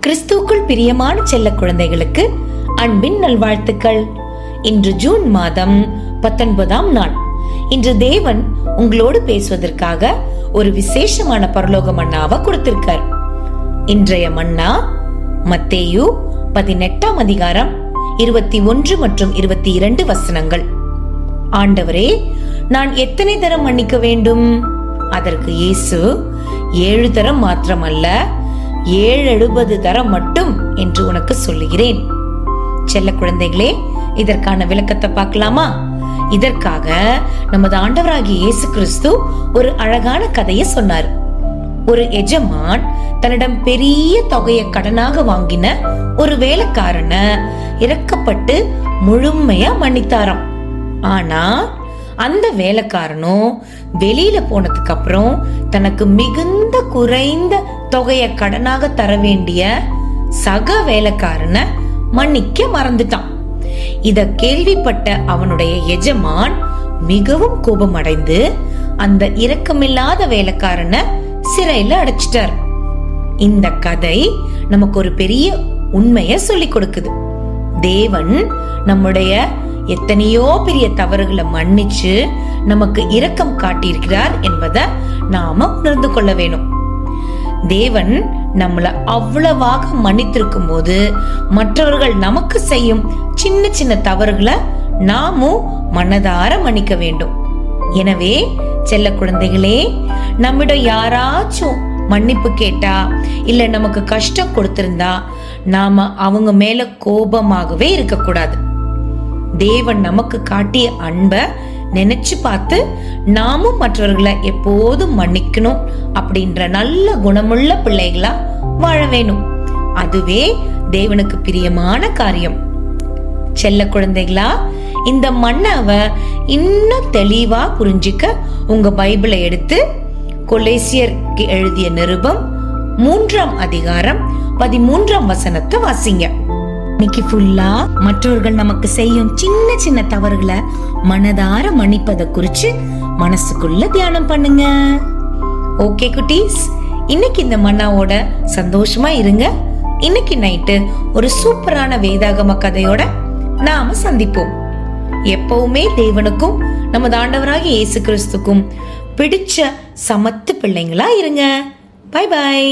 கிறிஸ்துவுக்குள் பிரியமான செல்ல குழந்தைகளுக்கு அன்பின் நல்வாழ்த்துக்கள். இன்று ஜூன் மாதம் 19ஆம் நாள். இன்று தேவன் உங்களோடு பேசுவதற்காக ஒரு விசேஷமான பரலோக மன்னாவை கொடுத்திருக்கார். இன்றைய மன்னா மத்தேயு 18ஆம் அதிகாரம் 21 மற்றும் 22 வசனங்கள். ஆண்டவரே, நான் எத்தனை தரம் மன்னிக்க வேண்டும்? அதற்கு இயேசு 7 தரம் மாத்திரமல்ல, 770 தரம் மட்டும் என்று உனக்கு சொல்லுகிறேன். செல்ல குழந்தைகளே, இதற்கான விளக்கத்தை பார்க்கலாமா? இதற்காக நமது ஆண்டவராகிய இயேசு கிறிஸ்து ஒரு அழகான கதையை சொன்னார். ஒரு எஜமான் தன்னிடம் பெரிய தொகையை கடனாக வாங்கின ஒரு வேலைக்காரனை இரக்கப்பட்டு முழுமையா மன்னித்தாராம். ஆனா அந்த வேலைக்காரனும் வெளியில போனதுக்கு அப்புறம் தனக்கு மிகுந்த குறைந்த தொகையை கடனாக தர வேண்டிய சக வேலைக்காரனை மன்னிக்க மறந்துட்டான். இத கேள்விப்பட்ட அவனுடைய எஜமான் மிகவும் கோபமடைந்து அந்த இரக்கமில்லாத வேலைக்காரனை சிறையில அடைச்சிட்டார். இந்த கதை நமக்கு ஒரு பெரிய உண்மையை சொல்லி கொடுக்குது. தேவன் நம்முடைய எத்தனையோ பெரிய தவறுகளை மன்னிச்சு நமக்கு இரக்கம் காட்டியிருக்கிறார் என்பதை நாம உணர்ந்து கொள்ள வேணும். தேவன் நம்மள அவ்வளவாக மன்னித்திருக்கும் போது மற்றவர்கள் நமக்கு செய்யும் சின்ன சின்ன தவறுகளை நாமும் மனதார மன்னிக்க வேண்டும். எனவே செல்ல குழந்தைகளே, நம்மிடம் யாராச்சும் மன்னிப்பு கேட்டா இல்ல நமக்கு கஷ்டம் கொடுத்திருந்தா நாம அவங்க மேல கோபமாகவே இருக்கக்கூடாது. தேவன் நமக்கு காட்டிய அன்பை நினைச்சு பார்த்து நாமும் மற்றவர்களை எப்போதும் மன்னிக்கணும் அப்படின்ற நல்ல குணமுள்ள பிள்ளைகளா வாழ வேணும். அதுவே தேவனுக்கு பிரியமான காரியம். செல்ல குழந்தைகளா, இந்த மன்னாவை இன்னும் தெளிவா புரிஞ்சிக்க உங்க பைபிளை எடுத்து கொலேசியருக்கு எழுதிய நிருபம் 3ஆம் அதிகாரம் 13ஆம் வசனத்தை வாசிங்க. இன்னைக்கு ஃபுல்லா மற்றவர்கள் நமக்கு செய்யும் சின்ன சின்ன தவறுகளை மனதார மன்னிப்பதை குறிச்சு மனசுக்குள்ள தியானம் பண்ணுங்க. ஓகே குட்டீஸ், இன்னைக்கு இந்த மன்னாவோட சந்தோஷமா இருங்க. இன்னைக்கு நைட்டு ஒரு சூப்பரான வேதாகம கதையோட நாம சந்திப்போம். எப்பவுமே தேவனுக்கும் நமது ஆண்டவராகிய இயேசு கிறிஸ்துக்கும் பிடிச்ச சமத்து பிள்ளைங்களா இருங்க. Bye bye.